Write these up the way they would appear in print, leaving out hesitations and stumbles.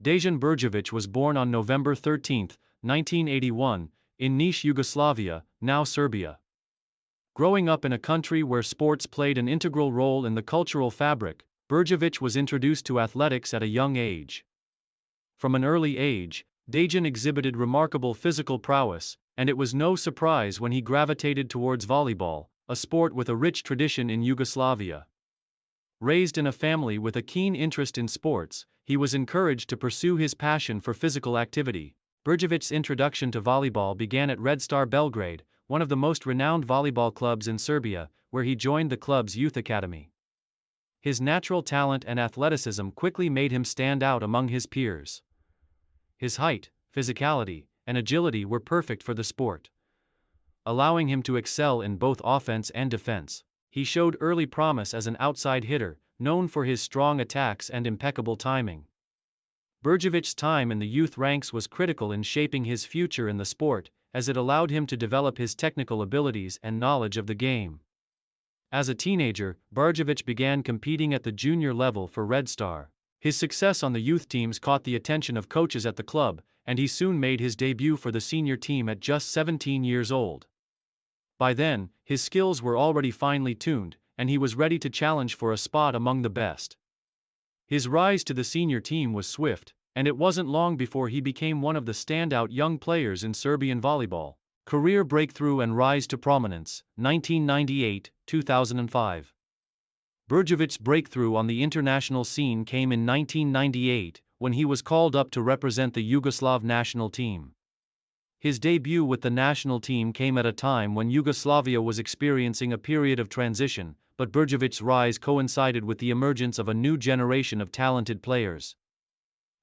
Dejan Brđović was born on November 13, 1981, in Niš, Yugoslavia, now Serbia. Growing up in a country where sports played an integral role in the cultural fabric, Brđović was introduced to athletics at a young age. From an early age, Dejan exhibited remarkable physical prowess, and it was no surprise when he gravitated towards volleyball, a sport with a rich tradition in Yugoslavia. Raised in a family with a keen interest in sports, he was encouraged to pursue his passion for physical activity. Brđovic's introduction to volleyball began at Red Star Belgrade, one of the most renowned volleyball clubs in Serbia, where he joined the club's youth academy. His natural talent and athleticism quickly made him stand out among his peers. His height, physicality, and agility were perfect for the sport, allowing him to excel in both offense and defense. He showed early promise as an outside hitter, known for his strong attacks and impeccable timing. Brđovic's time in the youth ranks was critical in shaping his future in the sport, as it allowed him to develop his technical abilities and knowledge of the game. As a teenager, Brđović began competing at the junior level for Red Star. His success on the youth teams caught the attention of coaches at the club, and he soon made his debut for the senior team at just 17 years old. By then, his skills were already finely tuned, and he was ready to challenge for a spot among the best. His rise to the senior team was swift, and it wasn't long before he became one of the standout young players in Serbian volleyball. Career breakthrough and rise to prominence, 1998-2005. Brđovic's breakthrough on the international scene came in 1998, when he was called up to represent the Yugoslav national team. His debut with the national team came at a time when Yugoslavia was experiencing a period of transition, but Brđovic's rise coincided with the emergence of a new generation of talented players.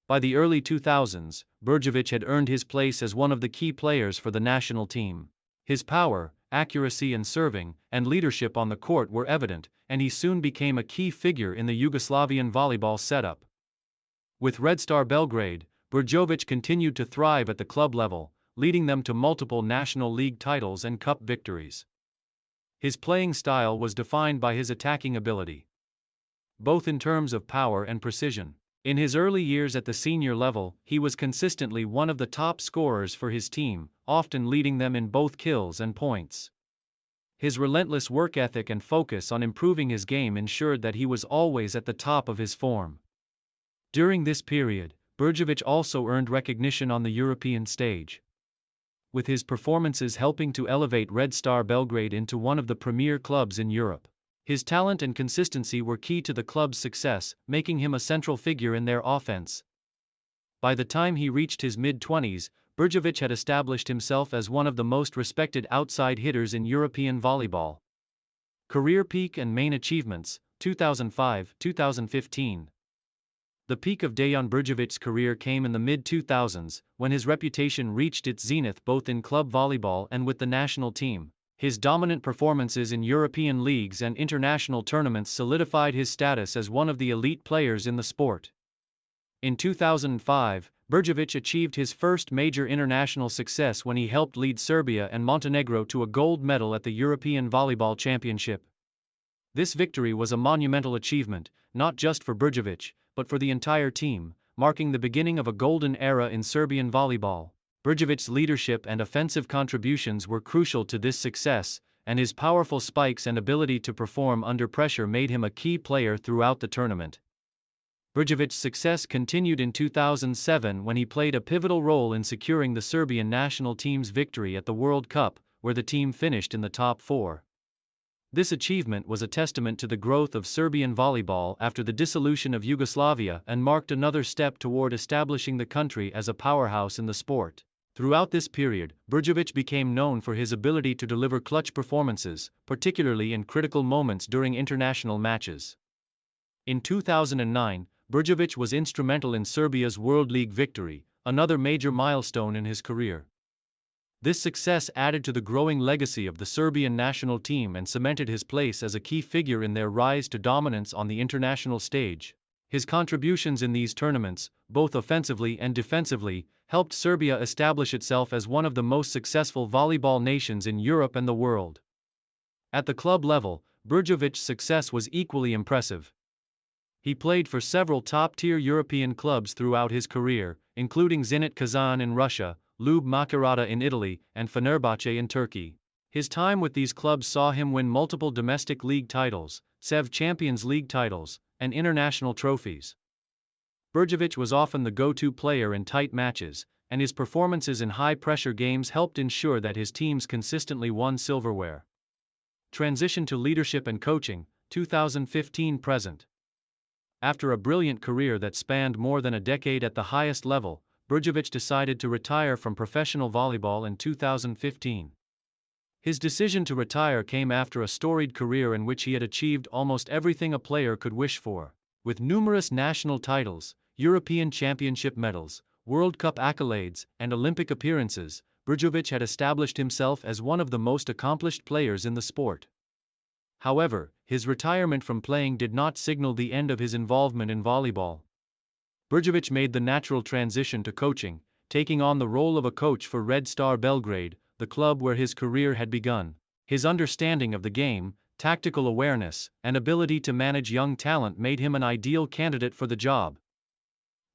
By the early 2000s, Brđović had earned his place as one of the key players for the national team. His power, accuracy in serving, and leadership on the court were evident, and he soon became a key figure in the Yugoslavian volleyball setup. With Red Star Belgrade, Brđović continued to thrive at the club level, leading them to multiple National League titles and cup victories. His playing style was defined by his attacking ability, both in terms of power and precision. In his early years at the senior level, he was consistently one of the top scorers for his team, often leading them in both kills and points. His relentless work ethic and focus on improving his game ensured that he was always at the top of his form. During this period, Brđović also earned recognition on the European stage, with his performances helping to elevate Red Star Belgrade into one of the premier clubs in Europe. His talent and consistency were key to the club's success, making him a central figure in their offense. By the time he reached his mid-20s, Brđović had established himself as one of the most respected outside hitters in European volleyball. Career peak and main achievements, 2005-2015. The peak of Dejan Brđovic's career came in the mid-2000s, when his reputation reached its zenith both in club volleyball and with the national team. His dominant performances in European leagues and international tournaments solidified his status as one of the elite players in the sport. In 2005, Brđović achieved his first major international success when he helped lead Serbia and Montenegro to a gold medal at the European Volleyball Championship. This victory was a monumental achievement, not just for Brđović, but for the entire team, marking the beginning of a golden era in Serbian volleyball. Brđovic's leadership and offensive contributions were crucial to this success, and his powerful spikes and ability to perform under pressure made him a key player throughout the tournament. Brđovic's success continued in 2007 when he played a pivotal role in securing the Serbian national team's victory at the World Cup, where the team finished in the top four. This achievement was a testament to the growth of Serbian volleyball after the dissolution of Yugoslavia and marked another step toward establishing the country as a powerhouse in the sport. Throughout this period, Brđović became known for his ability to deliver clutch performances, particularly in critical moments during international matches. In 2009, Brđović was instrumental in Serbia's World League victory, another major milestone in his career. This success added to the growing legacy of the Serbian national team and cemented his place as a key figure in their rise to dominance on the international stage. His contributions in these tournaments, both offensively and defensively, helped Serbia establish itself as one of the most successful volleyball nations in Europe and the world. At the club level, Brđovic's success was equally impressive. He played for several top-tier European clubs throughout his career, including Zenit Kazan in Russia, Lube Makarata in Italy, and Fenerbahce in Turkey. His time with these clubs saw him win multiple domestic league titles, seven Champions League titles, and international trophies. Brđović was often the go-to player in tight matches, and his performances in high-pressure games helped ensure that his teams consistently won silverware. Transition to leadership and coaching, 2015-present. After a brilliant career that spanned more than a decade at the highest level, Brđović decided to retire from professional volleyball in 2015. His decision to retire came after a storied career in which he had achieved almost everything a player could wish for. With numerous national titles, European Championship medals, World Cup accolades, and Olympic appearances, Brđović had established himself as one of the most accomplished players in the sport. However, his retirement from playing did not signal the end of his involvement in volleyball. Brđović made the natural transition to coaching, taking on the role of a coach for Red Star Belgrade, the club where his career had begun. His understanding of the game, tactical awareness, and ability to manage young talent made him an ideal candidate for the job.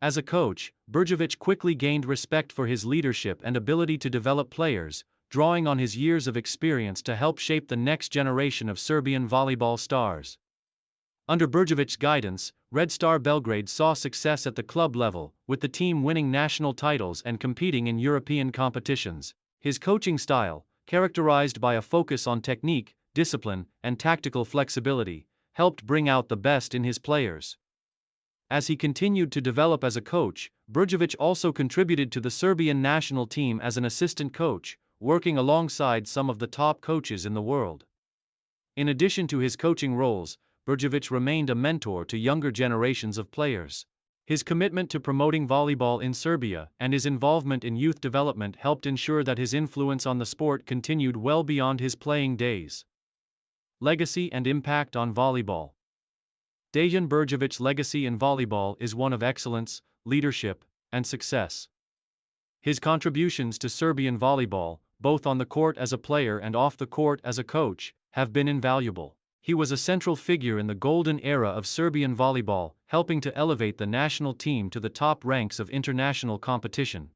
As a coach, Brđović quickly gained respect for his leadership and ability to develop players, drawing on his years of experience to help shape the next generation of Serbian volleyball stars. Under Brđovic's guidance, Red Star Belgrade saw success at the club level, with the team winning national titles and competing in European competitions. His coaching style, characterized by a focus on technique, discipline, and tactical flexibility, helped bring out the best in his players. As he continued to develop as a coach, Brđović also contributed to the Serbian national team as an assistant coach, working alongside some of the top coaches in the world. In addition to his coaching roles, Brđović remained a mentor to younger generations of players. His commitment to promoting volleyball in Serbia and his involvement in youth development helped ensure that his influence on the sport continued well beyond his playing days. Legacy and impact on volleyball. Dejan Brđović's legacy in volleyball is one of excellence, leadership, and success. His contributions to Serbian volleyball, both on the court as a player and off the court as a coach, have been invaluable. He was a central figure in the golden era of Serbian volleyball, helping to elevate the national team to the top ranks of international competition.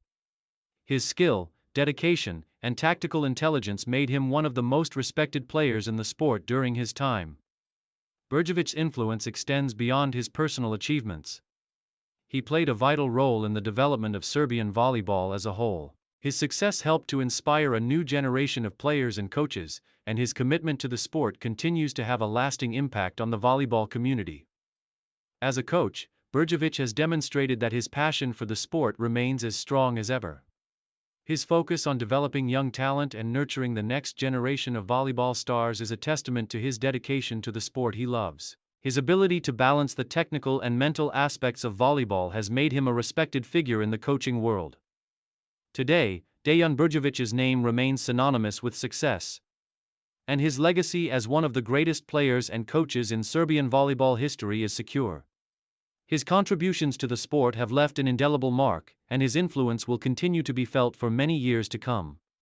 His skill, dedication, and tactical intelligence made him one of the most respected players in the sport during his time. Brđovic's influence extends beyond his personal achievements. He played a vital role in the development of Serbian volleyball as a whole. His success helped to inspire a new generation of players and coaches, and his commitment to the sport continues to have a lasting impact on the volleyball community. As a coach, Brđović has demonstrated that his passion for the sport remains as strong as ever. His focus on developing young talent and nurturing the next generation of volleyball stars is a testament to his dedication to the sport he loves. His ability to balance the technical and mental aspects of volleyball has made him a respected figure in the coaching world. Today, Dejan Brđovic's name remains synonymous with success, and his legacy as one of the greatest players and coaches in Serbian volleyball history is secure. His contributions to the sport have left an indelible mark, and his influence will continue to be felt for many years to come.